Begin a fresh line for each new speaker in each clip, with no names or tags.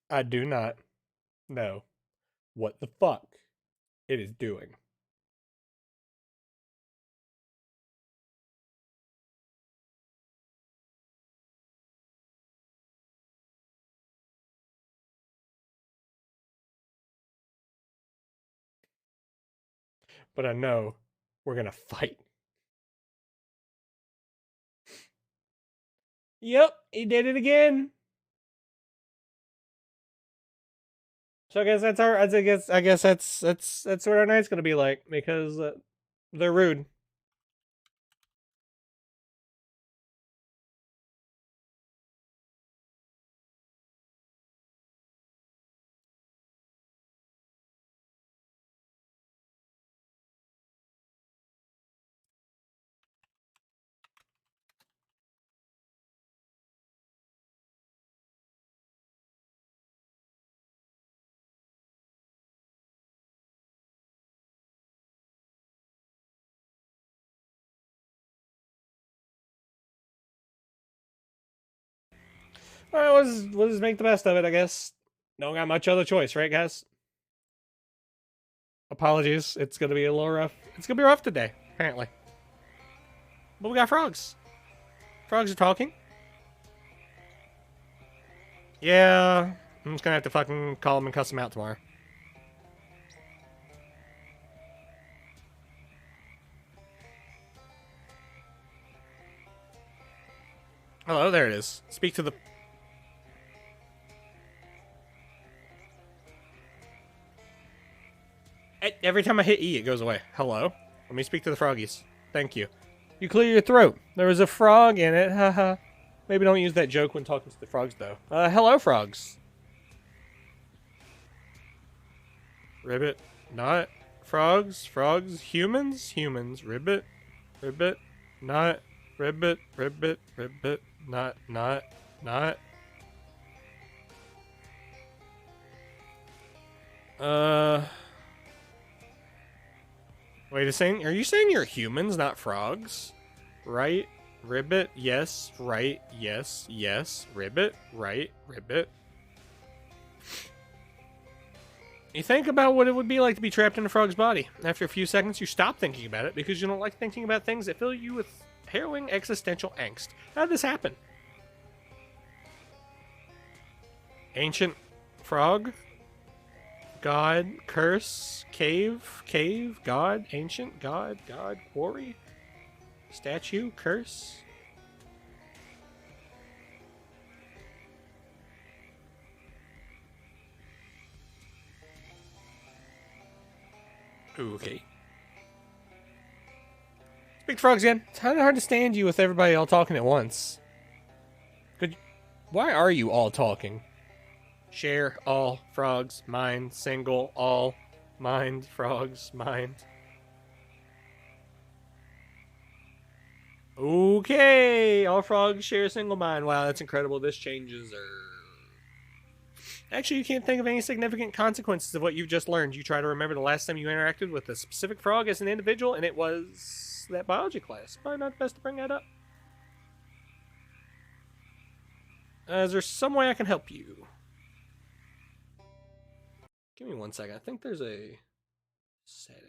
I do not know what the fuck it is doing. But I know we're gonna fight. Yep, he did it again. So I guess that's our. I guess that's what our night's gonna be like because they're rude. All right, we'll just make the best of it, I guess. Don't got much other choice, right, guys? Apologies. It's gonna be a little rough. It's gonna be rough today, apparently. But we got frogs. Frogs are talking. Yeah, I'm just gonna have to fucking call them and cuss them out tomorrow. Hello, there it is. Speak to the. Every time I hit E, it goes away. Hello? Let me speak to the froggies. Thank you. You clear your throat. There was a frog in it. Haha. Maybe don't use that joke when talking to the frogs, though. Hello, frogs. Ribbit. Not. Frogs. Frogs. Humans. Humans. Ribbit. Ribbit. Not. Ribbit. Ribbit. Ribbit. Not. Not. Not. Wait a second. Are you saying you're humans, not frogs? Right? Ribbit? Yes. Right? Yes. Yes. Ribbit? Right? Ribbit? You think about what it would be like to be trapped in a frog's body. After a few seconds, you stop thinking about it because you don't like thinking about things that fill you with harrowing existential angst. How did this happen? Ancient frog? God, curse, cave, God, ancient, God, quarry, statue, curse. Okay. Speak frogs again. It's kind of hard to stand you with everybody all talking at once. Why are you all talking? Share, all, frogs, mind, single, all, mind, frogs, mind. Okay, all frogs share a single mind. Wow, that's incredible. This changes. Actually, you can't think of any significant consequences of what you've just learned. You try to remember the last time you interacted with a specific frog as an individual, and it was that biology class. Probably not best to bring that up. Is there some way I can help you? Give me 1 second. I think there's a setting.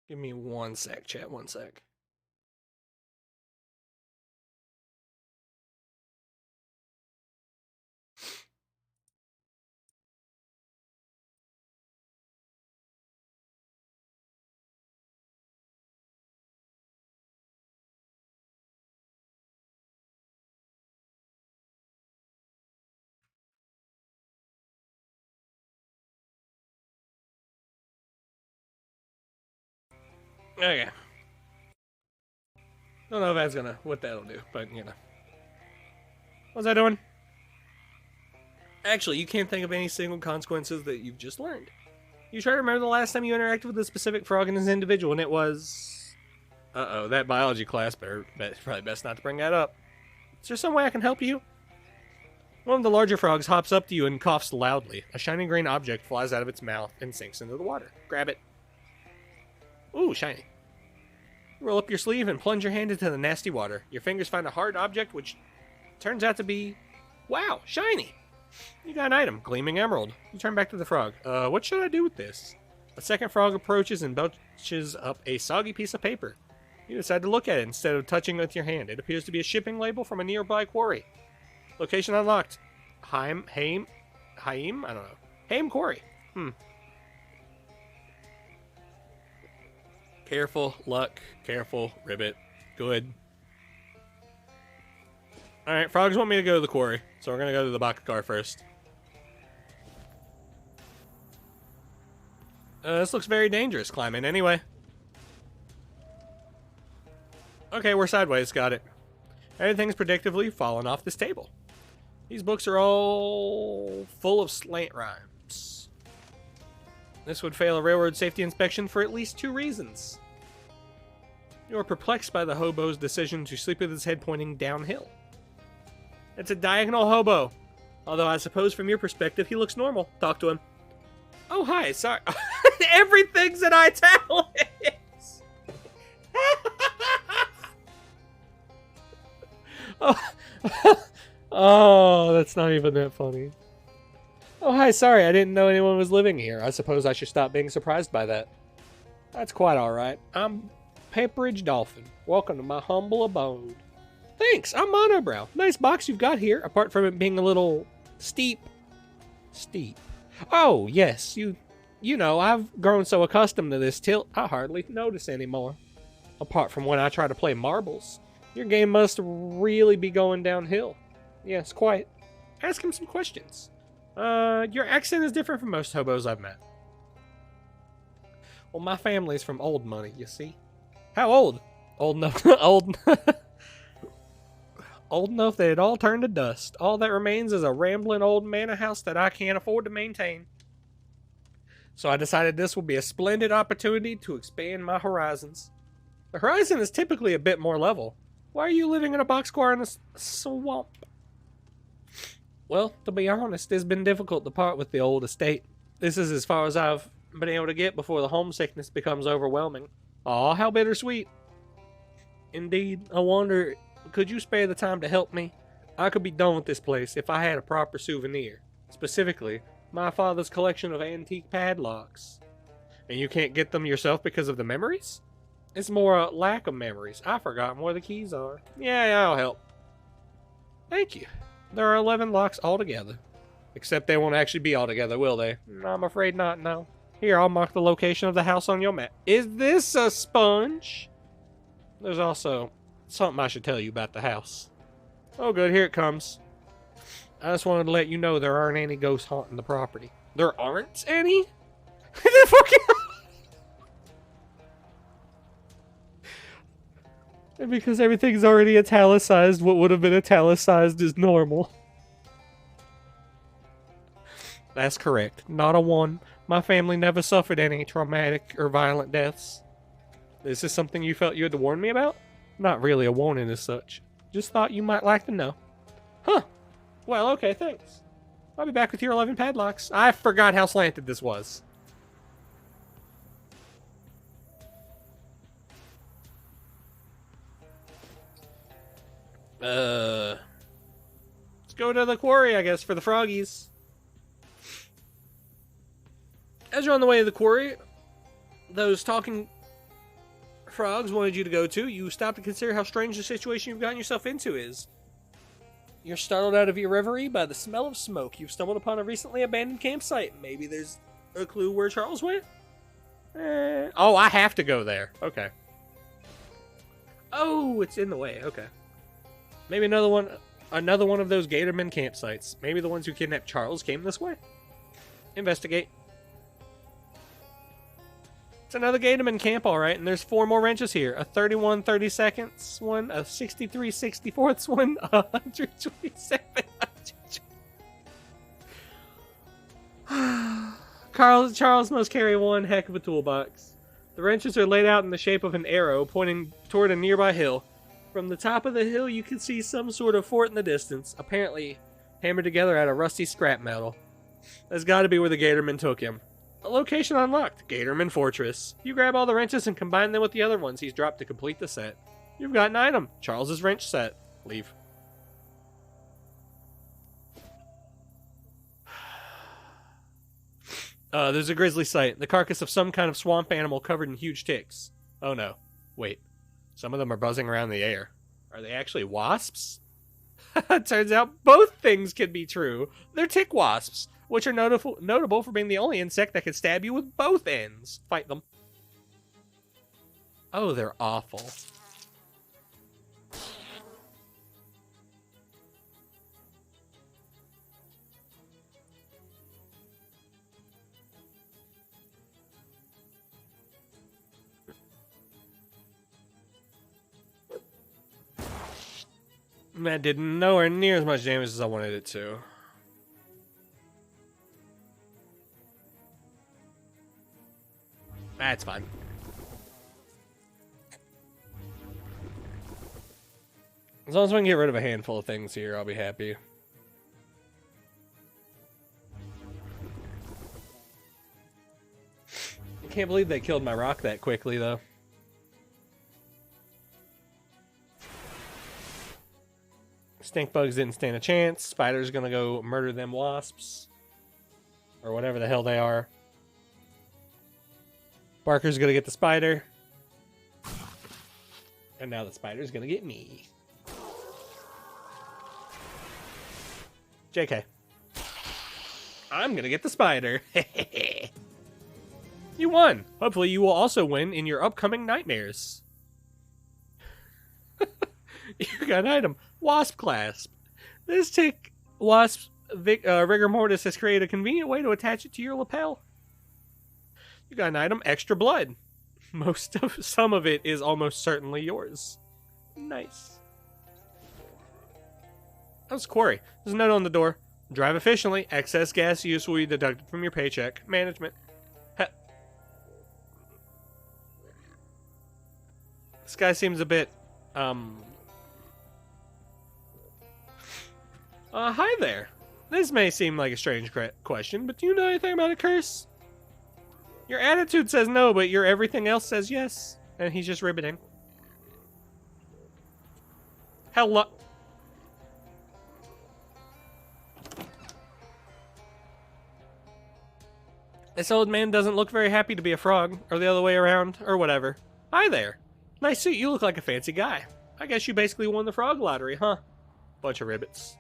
Give me 1 sec, chat. 1 sec. Okay. Don't know if that's gonna what that'll do, but you know. What's that doing? Actually, you can't think of any single consequences that you've just learned. You try to remember the last time you interacted with a specific frog and as an individual, and it was Uh-oh, that biology class probably best not to bring that up. Is there some way I can help you? One of the larger frogs hops up to you and coughs loudly. A shiny green object flies out of its mouth and sinks into the water. Grab it. Ooh, shiny. Roll up your sleeve and plunge your hand into the nasty water. Your fingers find a hard object, which turns out to be... Wow, shiny! You got an item, gleaming emerald. You turn back to the frog. What should I do with this? A second frog approaches and belches up a soggy piece of paper. You decide to look at it instead of touching it with your hand. It appears to be a shipping label from a nearby quarry. Location unlocked. Haim? I don't know. Haim Quarry. Careful, luck, careful, ribbit. Good. Alright, frogs want me to go to the quarry, so we're gonna go to the Bakakar first. This looks very dangerous, climbing anyway. Okay, we're sideways, got it. Everything's predictably fallen off this table. These books are all full of slant rhymes. This would fail a railroad safety inspection for at least 2 reasons. You are perplexed by the hobo's decision to sleep with his head pointing downhill. It's a diagonal hobo. Although I suppose from your perspective he looks normal. Talk to him. Oh, hi, sorry. Everything's in italics! Oh, that's not even that funny. Oh, hi, sorry, I didn't know anyone was living here. I suppose I should stop being surprised by that. That's quite alright. I'm Pepperidge Dolphin. Welcome to my humble abode. Thanks, I'm Monobrow. Nice box you've got here, apart from it being a little steep. Steep. Oh, yes, you know, I've grown so accustomed to this tilt, I hardly notice anymore. Apart from when I try to play marbles. Your game must really be going downhill. Yes, quite. Ask him some questions. Your accent is different from most hobos I've met. Well, my family's from old money, you see. How old? Old enough. Old enough that it all turned to dust. All that remains is a rambling old manor house that I can't afford to maintain. So I decided this will be a splendid opportunity to expand my horizons. The horizon is typically a bit more level. Why are you living in a boxcar in a swamp? Well, to be honest, it's been difficult to part with the old estate. This is as far as I've been able to get before the homesickness becomes overwhelming. Aw, how bittersweet. Indeed, I wonder, could you spare the time to help me? I could be done with this place if I had a proper souvenir. Specifically, my father's collection of antique padlocks. And you can't get them yourself because of the memories? It's more a lack of memories. I've forgotten where the keys are. Yeah, I'll help. Thank you. There are 11 locks altogether. Except they won't actually be altogether, will they? I'm afraid not, no. Here, I'll mark the location of the house on your map. Is this a sponge? There's also something I should tell you about the house. Oh good, here it comes. I just wanted to let you know there aren't any ghosts haunting the property. There aren't any? And because everything's already italicized, what would have been italicized is normal. That's correct. Not a one. My family never suffered any traumatic or violent deaths. Is this something you felt you had to warn me about? Not really a warning as such. Just thought you might like to know. Huh. Well, okay, thanks. I'll be back with your 11 padlocks. I forgot how slanted this was. Let's go to the quarry, I guess, for the froggies. As you're on the way to the quarry, those talking frogs wanted you to go to, you stop to consider how strange the situation you've gotten yourself into is. You're startled out of your reverie by the smell of smoke. You've stumbled upon a recently abandoned campsite. Maybe there's a clue where Charles went? Oh, I have to go there. Okay. Oh, it's in the way. Okay. Maybe another one of those Gatorman campsites. Maybe the ones who kidnapped Charles came this way. Investigate. It's another Gatorman camp, alright, and there's 4 more wrenches here. A 31 32nds one, a 63 64ths one, a 127 Charles must carry one heck of a toolbox. The wrenches are laid out in the shape of an arrow pointing toward a nearby hill. From the top of the hill, you can see some sort of fort in the distance, apparently hammered together out of rusty scrap metal. That's got to be where the Gatorman took him. A location unlocked, Gatorman Fortress. You grab all the wrenches and combine them with the other ones he's dropped to complete the set. You've got an item, Charles's wrench set. Leave. There's a grisly sight. The carcass of some kind of swamp animal covered in huge ticks. Oh no. Wait. Some of them are buzzing around the air. Are they actually wasps? Turns out both things can be true. They're tick wasps, which are notable for being the only insect that can stab you with both ends. Fight them. Oh, they're awful. That did nowhere near as much damage as I wanted it to. That's fine. As long as we can get rid of a handful of things here, I'll be happy. I can't believe they killed my rock that quickly, though. Stink bugs didn't stand a chance. Spider's gonna go murder them wasps. Or whatever the hell they are. Barker's gonna get the spider. And now the spider's gonna get me. JK. I'm gonna get the spider. You won. Hopefully you will also win in your upcoming nightmares. You got an item. Wasp Clasp. This tick wasp rigor mortis has created a convenient way to attach it to your lapel. You got an item. Extra blood. Some of it is almost certainly yours. Nice. That's Quarry. There's a note on the door. Drive efficiently. Excess gas use will be deducted from your paycheck. Management. This guy seems a bit, hi there. This may seem like a strange question, but do you know anything about a curse? Your attitude says no, but your everything else says yes. And he's just ribbiting. Hello. This old man doesn't look very happy to be a frog, or the other way around, or whatever. Hi there. Nice suit, you look like a fancy guy. I guess you basically won the frog lottery, huh? Bunch of ribbits.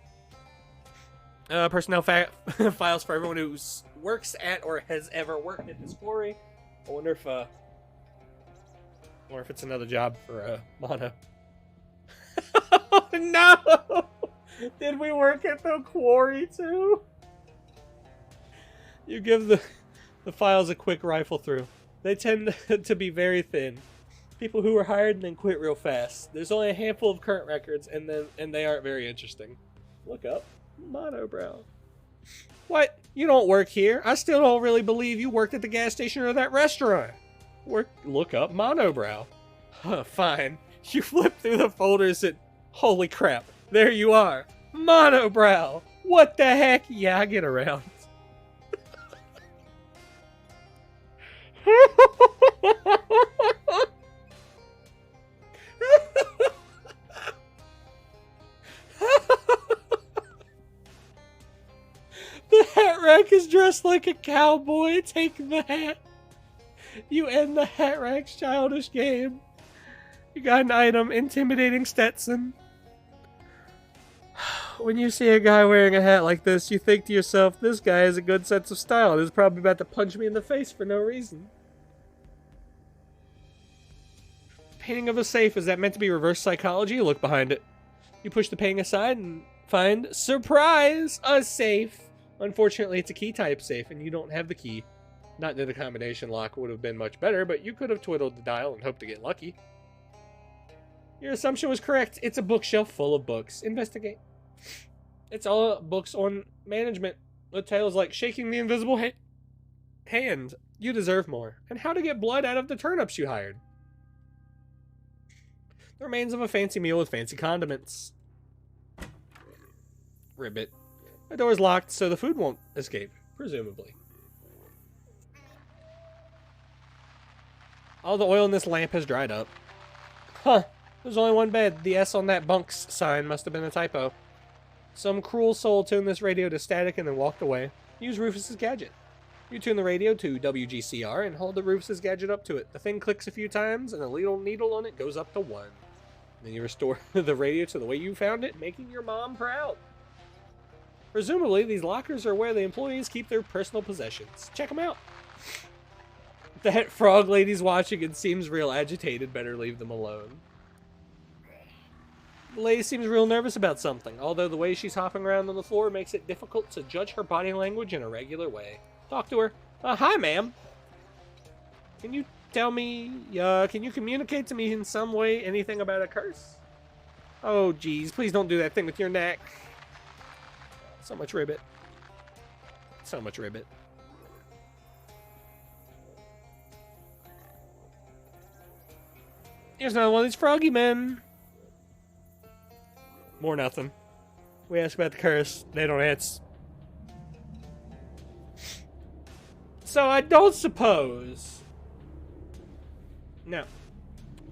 Personnel files for everyone who works at or has ever worked at this quarry. I wonder if it's another job for Mono. Oh no! Did we work at the quarry too? You give the files a quick rifle through. They tend to be very thin. People who were hired and then quit real fast. There's only a handful of current records, and they aren't very interesting. Look up Monobrow. What? You don't work here? I still don't really believe you worked at the gas station or that restaurant. Look up Monobrow. Huh, fine. You flip through the folders and holy crap, there you are. Monobrow. What the heck? Yeah, I get around. The hat rack is dressed like a cowboy. Take the hat. You end the hat rack's childish game. You got an item, intimidating Stetson. When you see a guy wearing a hat like this, you think to yourself, this guy has a good sense of style and is probably about to punch me in the face for no reason. Painting of a safe, is that meant to be reverse psychology? Look behind it. You push the painting aside and find, surprise, a safe. Unfortunately, it's a key type safe and you don't have the key. Not that a combination lock would have been much better, but you could have twiddled the dial and hoped to get lucky. Your assumption was correct. It's a bookshelf full of books. Investigate. It's all books on management with titles like Shaking the Invisible Hand. hand. You deserve more. And how to get blood out of the turnips you hired. The remains of a fancy meal with fancy condiments. Ribbit. The door's locked, so the food won't escape, presumably. All the oil in this lamp has dried up. Huh. There's only one bed. The S on that bunks sign must have been a typo. Some cruel soul tuned this radio to static and then walked away. Use Rufus's gadget. You tune the radio to WGCR and hold the Rufus's gadget up to it. The thing clicks a few times and the little needle on it goes up to 1. Then you restore the radio to the way you found it, making your mom proud. Presumably, these lockers are where the employees keep their personal possessions. Check them out. That frog lady's watching and seems real agitated. Better leave them alone. The lady seems real nervous about something, although the way she's hopping around on the floor makes it difficult to judge her body language in a regular way. Talk to her. Hi, ma'am. Can you tell me, can you communicate to me in some way anything about a curse? Oh, geez, please don't do that thing with your neck. So much ribbit. So much ribbit. Here's another one of these froggy men. More nothing. We ask about the curse. They don't answer. So I don't suppose... No.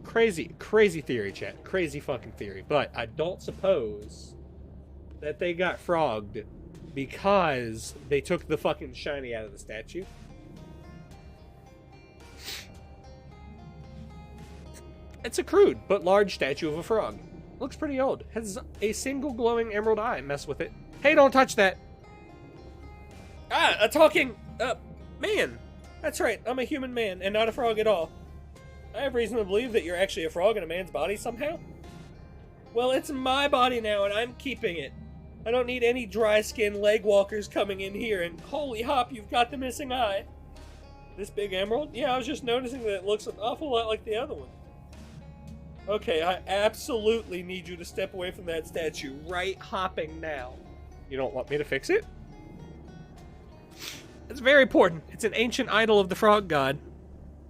Crazy theory, chat. Crazy fucking theory. But I don't suppose that they got frogged because they took the fucking shiny out of the statue. It's a crude but large statue of a frog. Looks pretty old. Has a single glowing emerald eye. Mess with it. Hey, don't touch that. A talking man. That's right. I'm a human man and not a frog at all. I have reason to believe that you're actually a frog in a man's body somehow. Well, it's my body now and I'm keeping it. I don't need any dry skin leg walkers coming in here, and holy hop, you've got the missing eye. This big emerald? Yeah, I was just noticing that it looks an awful lot like the other one. Okay, I absolutely need you to step away from that statue. Right hopping now. You don't want me to fix it? It's very important. It's an ancient idol of the frog god.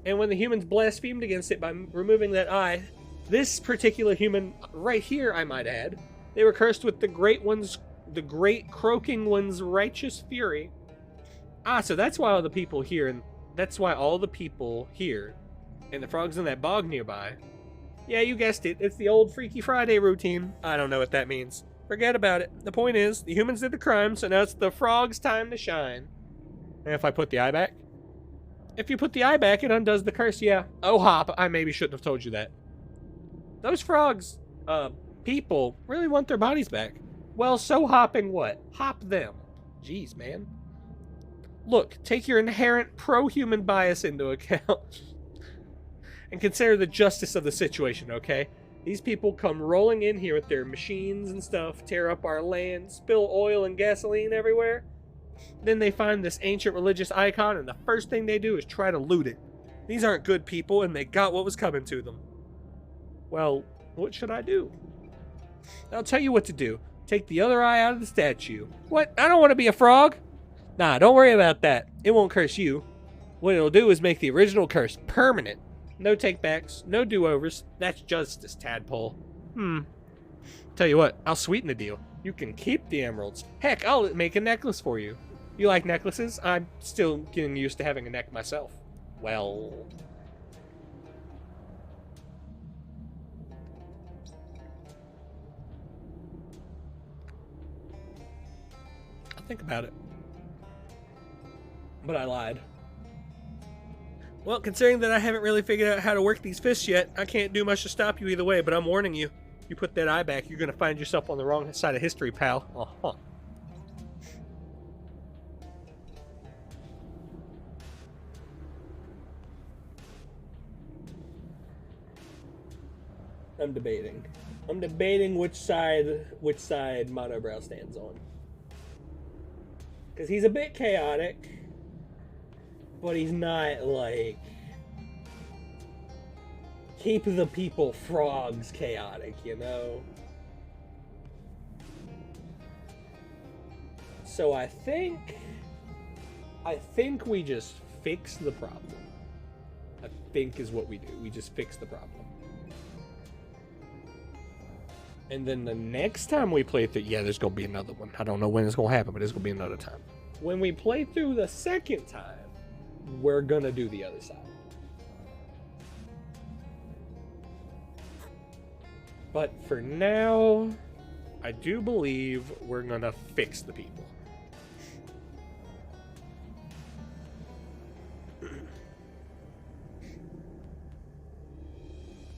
And when the humans blasphemed against it by removing that eye, this particular human, right here I might add, they were cursed with the great croaking one's righteous fury. So that's why all the people here, and that's why all the people here, and the frogs in that bog nearby. Yeah, you guessed it. It's the old Freaky Friday routine. I don't know what that means. Forget about it. The point is, the humans did the crime, so now it's the frog's time to shine. And if I put the eye back? If you put the eye back, it undoes the curse, yeah. Oh, hop, I maybe shouldn't have told you that. Those frogs, people, really want their bodies back. Well, so hopping what? Hop them. Jeez, man. Look, take your inherent pro-human bias into account. And consider the justice of the situation, okay? These people come rolling in here with their machines and stuff, tear up our land, spill oil and gasoline everywhere. Then they find this ancient religious icon, and the first thing they do is try to loot it. These aren't good people, and they got what was coming to them. Well, what should I do? I'll tell you what to do. Take the other eye out of the statue. What? I don't want to be a frog. Nah, don't worry about that. It won't curse you. What it'll do is make the original curse permanent. No takebacks, no do-overs. That's justice, tadpole. Tell you what, I'll sweeten the deal. You can keep the emeralds. Heck, I'll make a necklace for you. You like necklaces? I'm still getting used to having a neck myself. Well... I'll think about it. But I lied. Well, considering that I haven't really figured out how to work these fists yet, I can't do much to stop you either way, but I'm warning you. You put that eye back, you're going to find yourself on the wrong side of history, pal. Uh-huh. I'm debating. I'm debating which side Monobrow stands on. Because he's a bit chaotic, but he's not, like, keep the people frogs chaotic, you know? So I think we just fix the problem. I think is what we do. We just fix the problem. And then the next time we play through, yeah, there's going to be another one. I don't know when it's going to happen, but it's going to be another time. When we play through the second time, we're going to do the other side. But for now, I do believe we're going to fix the people.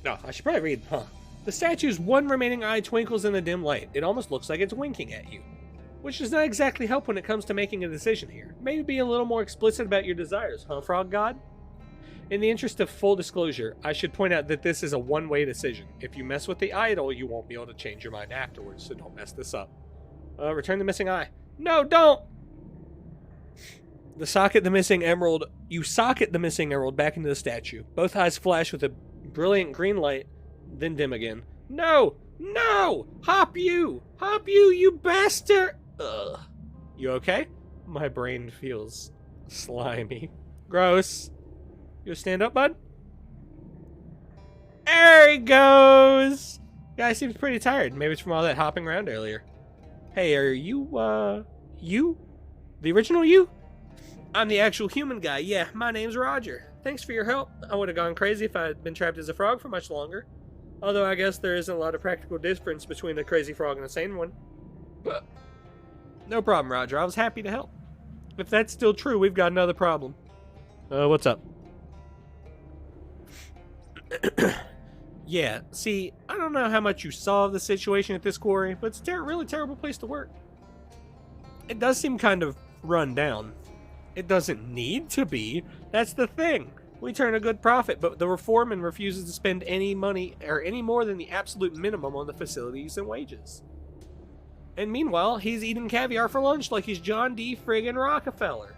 No, I should probably read, huh? The statue's one remaining eye twinkles in the dim light. It almost looks like it's winking at you. Which does not exactly help when it comes to making a decision here. Maybe be a little more explicit about your desires, huh, Frog God? In the interest of full disclosure, I should point out that this is a one-way decision. If you mess with the idol, you won't be able to change your mind afterwards, so don't mess this up. Return the missing eye. No, don't! You socket the missing emerald back into the statue. Both eyes flash with a brilliant green light, then dim again. No! No! Hop you! Hop you, you bastard! Ugh. You okay? My brain feels slimy. Gross. You stand up, bud? There he goes! Guy seems pretty tired. Maybe it's from all that hopping around earlier. Hey, are you, you? The original you? I'm the actual human guy. Yeah, my name's Roger. Thanks for your help. I would have gone crazy if I had been trapped as a frog for much longer. Although I guess there isn't a lot of practical difference between a crazy frog and a sane one. But no problem, Roger. I was happy to help. If that's still true, we've got another problem. What's up? Yeah, see, I don't know how much you saw of the situation at this quarry, but it's a really terrible place to work. It does seem kind of run down. It doesn't need to be. That's the thing. We turn a good profit, but the foreman refuses to spend any money or any more than the absolute minimum on the facilities and wages. And meanwhile, he's eating caviar for lunch like he's John D. friggin' Rockefeller.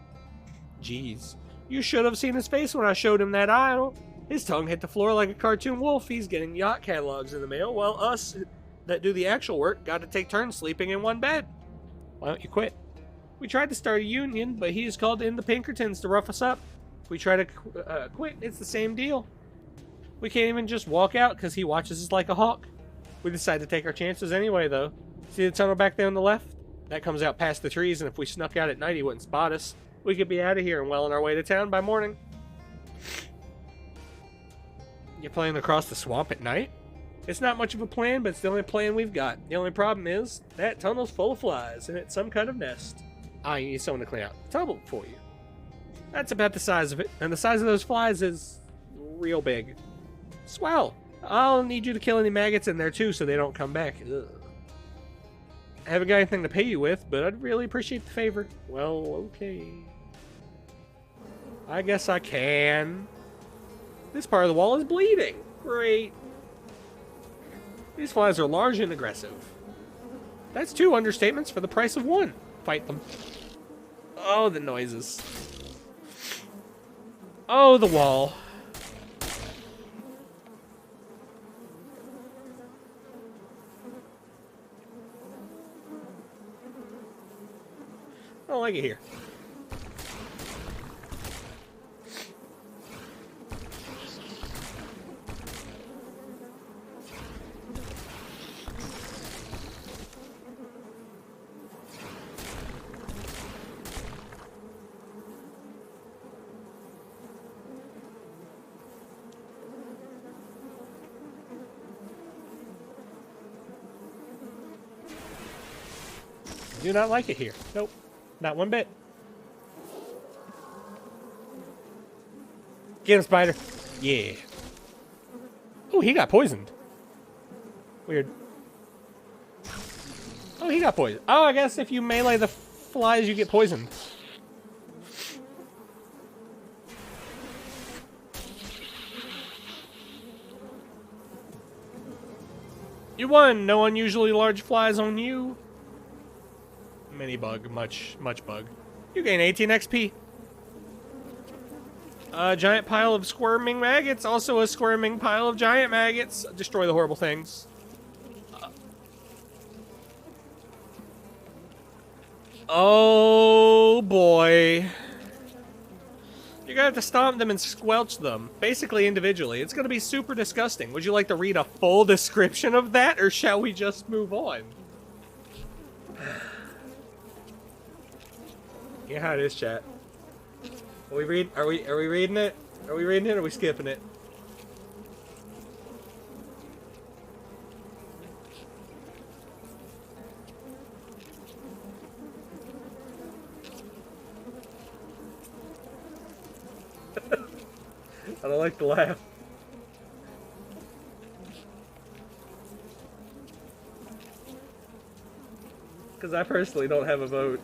Jeez. You should have seen his face when I showed him that idol. His tongue hit the floor like a cartoon wolf. He's getting yacht catalogs in the mail, while us that do the actual work got to take turns sleeping in one bed. Why don't you quit? We tried to start a union, but he's called in the Pinkertons to rough us up. If we try to quit, it's the same deal. We can't even just walk out because he watches us like a hawk. We decide to take our chances anyway, though. See the tunnel back there on the left? That comes out past the trees, and if we snuck out at night, he wouldn't spot us. We could be out of here and well on our way to town by morning. You're playing across the swamp at night? It's not much of a plan, but it's the only plan we've got. The only problem is, that tunnel's full of flies, and it's some kind of nest. You need someone to clean out the tunnel for you. That's about the size of it, and the size of those flies is real big. Swell. I'll need you to kill any maggots in there too so they don't come back. Ugh. I haven't got anything to pay you with, but I'd really appreciate the favor. Well, okay. I guess I can. This part of the wall is bleeding. Great. These flies are large and aggressive. That's 2 understatements for the price of 1. Fight them. Oh, the noises. Oh, the wall. I don't like it here. Do not like it here. Nope. Not one bit. Get him, spider. Yeah. Oh, he got poisoned. Weird. Oh, he got poisoned. Oh, I guess if you melee the flies, you get poisoned. You won. No unusually large flies on you. Mini bug, much bug. You gain 18 XP. A giant pile of squirming maggots. Also a squirming pile of giant maggots. Destroy the horrible things. Oh boy. You're gonna have to stomp them and squelch them, basically individually. It's gonna be super disgusting. Would you like to read a full description of that, or shall we just move on? You know how it is, chat. Are we reading it? Are we reading it, or are we skipping it? I don't like to laugh. Because I personally don't have a vote.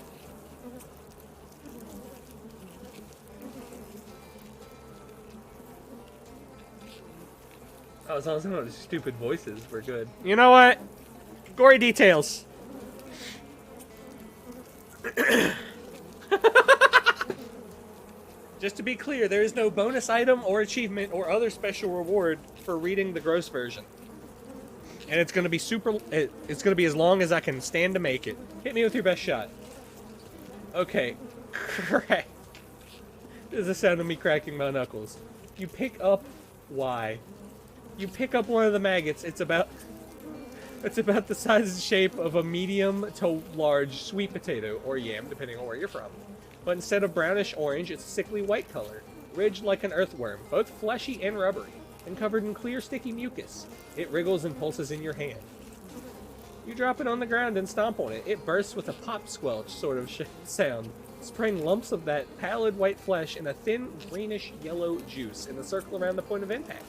Oh, as long as I don't have stupid voices, we're good. You know what? Gory details. Just to be clear, there is no bonus item or achievement or other special reward for reading the gross version. And it's gonna be it's gonna be as long as I can stand to make it. Hit me with your best shot. Okay. Crack. This is the sound of me cracking my knuckles. You pick up... Why? You pick up one of the maggots. It's about the size and shape of a medium to large sweet potato, or yam, depending on where you're from. But instead of brownish orange, it's a sickly white color, ridged like an earthworm, both fleshy and rubbery, and covered in clear sticky mucus. It wriggles and pulses in your hand. You drop it on the ground and stomp on it. It bursts with a pop squelch sort of sound, spraying lumps of that pallid white flesh in a thin greenish yellow juice in a circle around the point of impact.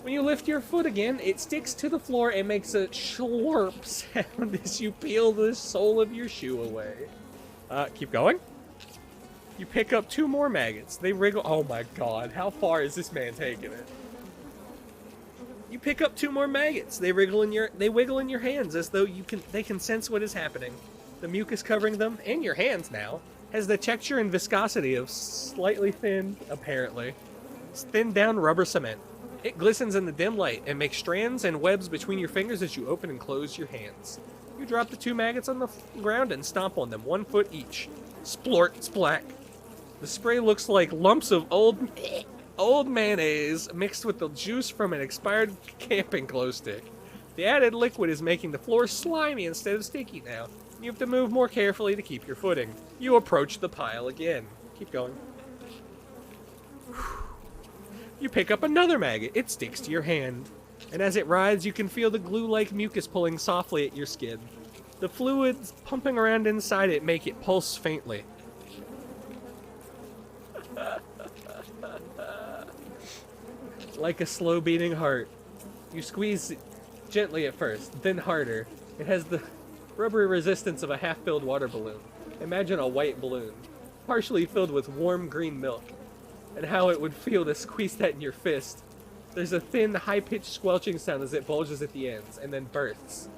When you lift your foot again, it sticks to the floor and makes a slurp sound as you peel the sole of your shoe away. Keep going. You pick up 2 more maggots. They wriggle. Oh my god, how far is this man taking it? You pick up 2 more maggots. They wiggle in your hands as though they can sense what is happening. The mucus covering them, and your hands now, has the texture and viscosity of slightly thinned, apparently, thinned down rubber cement. It glistens in the dim light and makes strands and webs between your fingers as you open and close your hands. You drop the 2 maggots on the ground and stomp on them, 1 foot each. Splort, splack. The spray looks like lumps of old mayonnaise mixed with the juice from an expired camping glow stick. The added liquid is making the floor slimy instead of sticky now. You have to move more carefully to keep your footing. You approach the pile again. Keep going. You pick up another maggot. It sticks to your hand. And as it rides, you can feel the glue-like mucus pulling softly at your skin. The fluids pumping around inside it make it pulse faintly. Like a slow-beating heart. You squeeze gently at first, then harder. It has the rubbery resistance of a half-filled water balloon. Imagine a white balloon, partially filled with warm green milk. And how it would feel to squeeze that in your fist. There's a thin, high-pitched squelching sound as it bulges at the ends, and then bursts.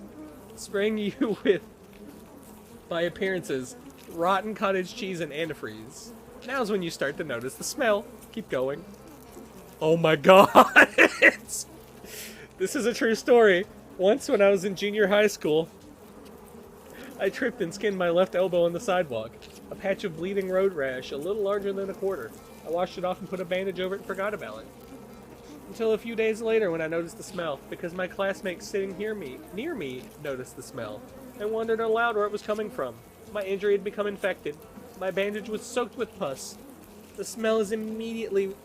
Spraying you with, by appearances, rotten cottage cheese and antifreeze. Now's when you start to notice the smell. Keep going. Oh my god! This is a true story. Once when I was in junior high school, I tripped and skinned my left elbow on the sidewalk. A patch of bleeding road rash, a little larger than a quarter. I washed it off and put a bandage over it and forgot about it. Until a few days later when I noticed the smell, because my classmates sitting near me noticed the smell, and wondered aloud where it was coming from. My injury had become infected. My bandage was soaked with pus. The smell is immediately